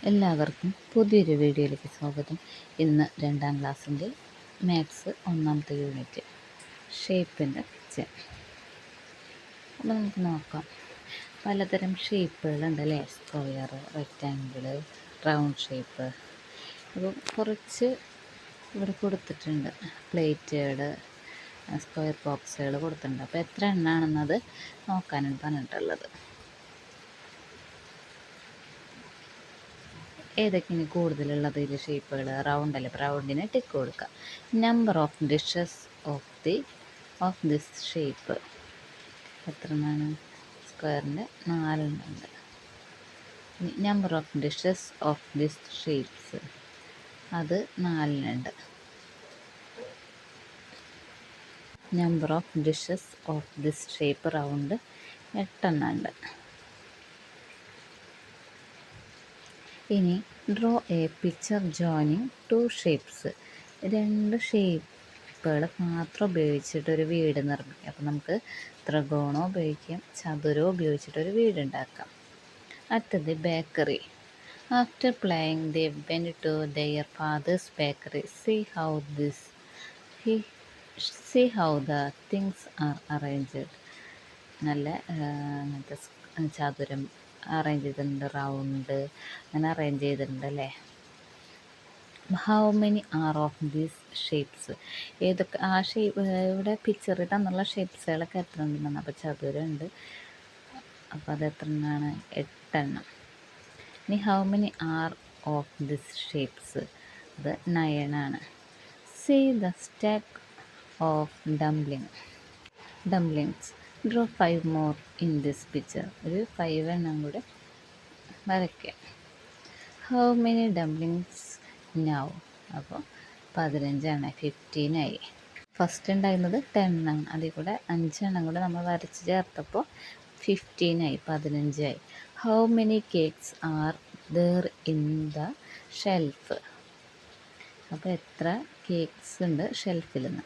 എല്ലാവർക്കും പുതിയൊരു വീഡിയോയിലേക്ക് സ്വാഗതം. ഇന്ന് 2ാം ക്ലാസ്സിൻ്റെ മാത്സ് 1ാമത്തെ യൂണിറ്റ് ഷേപ്പിൻ്റെ പിക്ചർ. അപ്പോൾ നമുക്ക് നോക്കാം. പലതരം ഷേപ്പുകളുണ്ട് അല്ലേ? Square, rectangle, round shape. അപ്പോൾ കുറച്ച് ഇവിടെ കൊടുത്തിട്ടുണ്ട്. പ്ലേറ്റുകൾ, സ്ക്വയർ ബോക്സുകൾ കൊടുത്തിട്ടുണ്ട്. അപ്പോൾ എത്ര എണ്ണമാണെന്നത് നോക്കാനാണ് പറഞ്ഞിട്ടുള്ളത്. ഏതൊക്കെയാണ് കൂടുതലുള്ളത് ഇതിൽ ഷേപ്പുകൾ? റൗണ്ട് അല്ലേ, റൗണ്ടിന് ടിക്ക് കൊടുക്കുക. Number of dishes of this shape എത്ര എണ്ണമാണ്? സ്ക്വയറിൻ്റെ 4 ഉണ്ട്. Number of dishes of this shapes അത് 4 ഉണ്ട്. Number of dishes of this shape round 8 ഉണ്ട്. ഇനി draw a picture joining 2 shapes. 2 ഷേപ്പുകൾ മാത്രം ഉപയോഗിച്ചിട്ടൊരു വീട് നിർമ്മിക്കാം. അപ്പോൾ നമുക്ക് ത്രികോണം ഉപയോഗിക്കാം, ചതുരം ഉപയോഗിച്ചിട്ടൊരു വീട് ഉണ്ടാക്കാം. At the bakery. After playing they went to their father's bakery. See how the things are arranged. നല്ല അങ്ങനത്തെ ചതുരം അറേഞ്ച് ചെയ്തിട്ടുണ്ട്, റൗണ്ട് അങ്ങനെ അറേഞ്ച് ചെയ്തിട്ടുണ്ട് അല്ലേ? How many are of these shapes. ഏതൊക്കെ ആ ഷേപ്പ് ഇവിടെ പിക്ചറിൽ തന്നുള്ള ഷേപ്സുകളൊക്കെ എത്ര ഉണ്ടെന്നാണ്. അപ്പോൾ ചതുരമുണ്ട്, അപ്പോൾ അത് എത്ര എണ്ണമാണ്? 8 എണ്ണം. ഇനി how many are of this shapes, അത് 9 ആണ്. See the stack of dumplings. Draw 5 more in this picture. ഒരു 5 എണ്ണം കൂടെ വരയ്ക്കാം. How many dumplings now. അപ്പോൾ 15 ആണ്, 15 ആയി. ഫസ്റ്റ് ഉണ്ടായിരുന്നത് 10 ആണ്, അതിൽ കൂടെ 5 എണ്ണം കൂടെ നമ്മൾ വരച്ച് ചേർത്തപ്പോൾ 15 ആയി, 15 ആയി. How many cakes are there in the shelf. അപ്പോൾ എത്ര കേക്ക്സ് ഉണ്ട് ഷെൽഫിൽ നിന്ന്,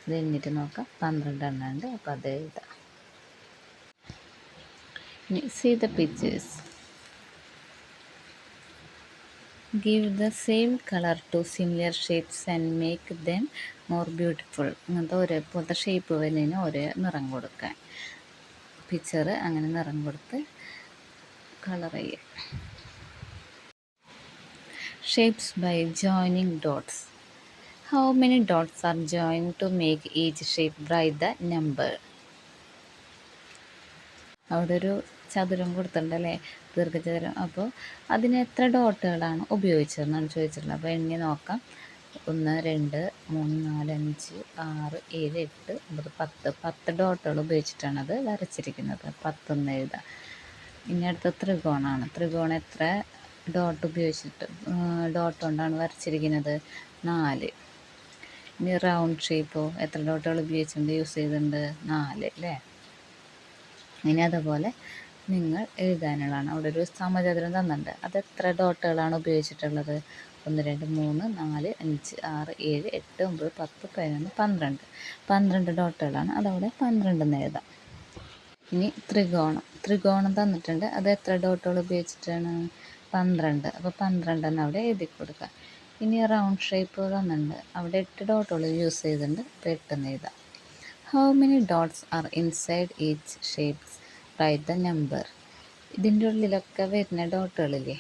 അത് എണ്ണിട്ട് നോക്കാം. 12 എണ്ണം ഉണ്ട്, അപ്പോൾ അത് എഴുതാം. ഇനി see the pictures. Give the same colour to similar shapes and make them more beautiful. അങ്ങനത്തെ ഒരേപോലത്തെ ഷേപ്പ് വരുന്നതിന് ഒരേ നിറം കൊടുക്കാൻ. പിക്ചർ അങ്ങനെ നിറം കൊടുത്ത് കളർ ചെയ്യുക. Shapes by joining dots. How many dots are join to make each shape? Write the number. അവിടെ ഒരു ചതുരം കൊടുത്തിട്ടുണ്ട് അല്ലേ, ദീർഘചതുരം. അപ്പോൾ അതിന് എത്ര ഡോട്ടുകളാണ് ഉപയോഗിച്ചതെന്നാണ് ചോദിച്ചിട്ടുള്ളത്. അപ്പോൾ എണ്ണി നോക്കാം. 1 2 3 4 5 6 7 8 9 10 ഡോട്ടുകൾ ഉപയോഗിച്ചിട്ടാണ് അത് വരച്ചിരിക്കുന്നത്. 10 എന്ന് എഴുതാം. ഇനി അടുത്ത ത്രികോണമാണ്. ത്രികോണം എത്ര ഡോട്ട് ഉപയോഗിച്ചിട്ട് ഡോട്ട് കൊണ്ടാണ് വരച്ചിരിക്കുന്നത്? 4. ഇനി റൗണ്ട് ഷേപ്പോ എത്ര ഡോട്ടുകൾ ഉപയോഗിച്ചിട്ടുണ്ട്, യൂസ് ചെയ്തിട്ടുണ്ട്? 4 അല്ലേ? ഇനി അതുപോലെ നിങ്ങൾ എഴുതാനുള്ളതാണ്. അവിടെ ഒരു സമചതുരം തന്നിട്ടുണ്ട്, അത് എത്ര ഡോട്ടുകളാണ് ഉപയോഗിച്ചിട്ടുള്ളത്? 1 2 3 4 5 6 7 8 9 10 11 12 12 ഡോട്ടുകളാണ്, അതവിടെ 12 എന്ന് എഴുതാം. ഇനി ത്രികോണം തന്നിട്ടുണ്ട്, അത് എത്ര ഡോട്ടുകൾ ഉപയോഗിച്ചിട്ടാണ്? 12. അപ്പോൾ 12 എന്ന് അവിടെ എഴുതി കൊടുക്കുക. ഇനി റൗണ്ട് ഷേപ്പ് തന്നിട്ടുണ്ട്, അവിടെ 8 ഡോട്ടുകൾ യൂസ് ചെയ്തിട്ടുണ്ട്, അപ്പോൾ 8 എന്ന് എഴുതാം. How many dots are inside each shapes? Write the number. ഇതിൻ്റെ ഉള്ളിലൊക്കെ വരുന്ന ഡോട്ടുകളില്ലേ,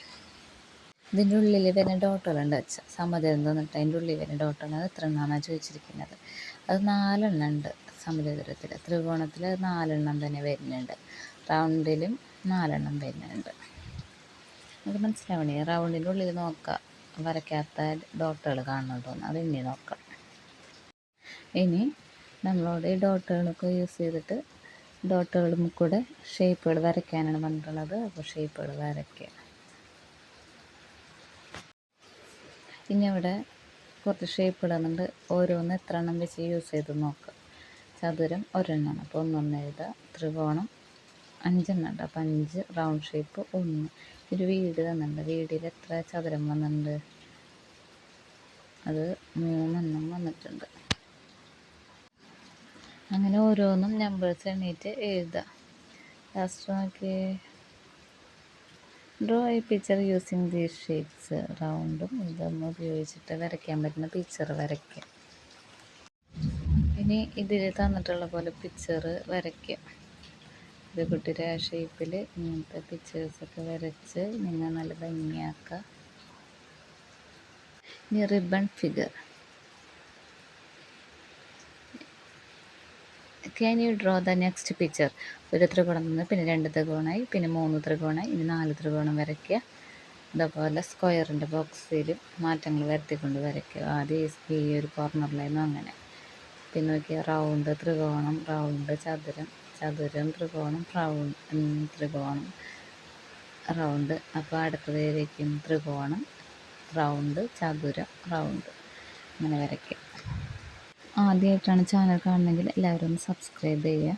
ഇതിൻ്റെ ഉള്ളിൽ വരുന്ന ഡോട്ടുകളുണ്ട്. സമചതുരം തന്നിട്ട് അതിൻ്റെ ഉള്ളിൽ വരുന്ന ഡോട്ടുകൾ അത് എത്ര എണ്ണമാണ് ചോദിച്ചിരിക്കുന്നത്? അത് 4 എണ്ണം ഉണ്ട് സമചതുരത്തിൽ. ത്രികോണത്തിൽ 4 എണ്ണം തന്നെ വരുന്നുണ്ട്, റൗണ്ടിലും 4 എണ്ണം വരുന്നുണ്ട്. അത് മനസ്സിലാവണേ? റൗണ്ടിൻ്റെ ഉള്ളിൽ നോക്കുക, വരയ്ക്കാത്ത ഡോട്ടുകൾ കാണുന്നുണ്ടോന്ന്, അത് എണ്ണി നോക്കാം. ഇനി നമ്മളോട് ഈ ഡോട്ടുകളൊക്കെ യൂസ് ചെയ്തിട്ട് ഡോട്ടുകളും കൂടെ ഷേപ്പുകൾ വരയ്ക്കാനാണ് പറഞ്ഞിട്ടുള്ളത്. അപ്പോൾ ഷേപ്പുകൾ വരയ്ക്കുക. ഇനി അവിടെ കുറച്ച് ഷേപ്പുകൾ തന്നിട്ട് ഓരോന്ന് എത്ര എണ്ണം വെച്ച് യൂസ് ചെയ്ത് നോക്കുക. ചതുരം 1 എണ്ണമാണ്, അപ്പോൾ 1 എഴുതുക. ത്രികോണം 5 എണ്ണം ഉണ്ട്, അപ്പോൾ 5. Round shape 1. ഒരു വീട് തന്നിട്ടുണ്ട്, വീടിൽ എത്ര ചതുരം വന്നിട്ടുണ്ട്? അത് 3 എണ്ണം വന്നിട്ടുണ്ട്. അങ്ങനെ ഓരോന്നും നമ്പേഴ്സ് എണ്ണീറ്റ് എഴുതുക. ലാസ്റ്റ് നോക്കി draw a picture using these shapes. റൗണ്ടും ഇതൊന്നും ഉപയോഗിച്ചിട്ട് വരയ്ക്കാൻ പറ്റുന്ന പിക്ചർ വരയ്ക്കുക. ഇനി ഇതിൽ തന്നിട്ടുള്ള പോലെ പിക്ചർ വരയ്ക്കുക. ഇത് കുട്ടിയുടെ ആ ഷേപ്പിൽ ഇങ്ങനത്തെ പിക്ചേഴ്സൊക്കെ വരച്ച് നിങ്ങൾ നല്ല ഭംഗിയാക്കുക. ഇനി ribbon figure. Can you draw the next picture? ഒരു ത്രികോണം നിന്ന് പിന്നെ 2 ത്രികോണമായി, പിന്നെ 3 ത്രികോണമായി, ഇനി 4 ത്രികോണം വരയ്ക്കുക. ഇതേപോലെ സ്ക്വയറിൻ്റെ ബോക്സിൽ മാറ്റങ്ങൾ വരുത്തിക്കൊണ്ട് വരയ്ക്കുക. ആദ്യം ഈ ഒരു കോർണറിലായിരുന്നു അങ്ങനെ. പിന്നെ നോക്കിയാൽ റൗണ്ട്, ത്രികോണം, റൗണ്ട്, ചതുരം, ചതുരം, ത്രികോണം, ത്രികോണം, റൗണ്ട്. അപ്പോൾ അടുത്തതിലേക്കും ത്രികോണം, റൗണ്ട്, ചതുരം, റൗണ്ട്, അങ്ങനെ വരയ്ക്കുക. ആദ്യമായിട്ടാണ് ചാനൽ കാണുന്നതെങ്കിൽ എല്ലാവരും ഒന്ന് സബ്സ്ക്രൈബ് ചെയ്യുക.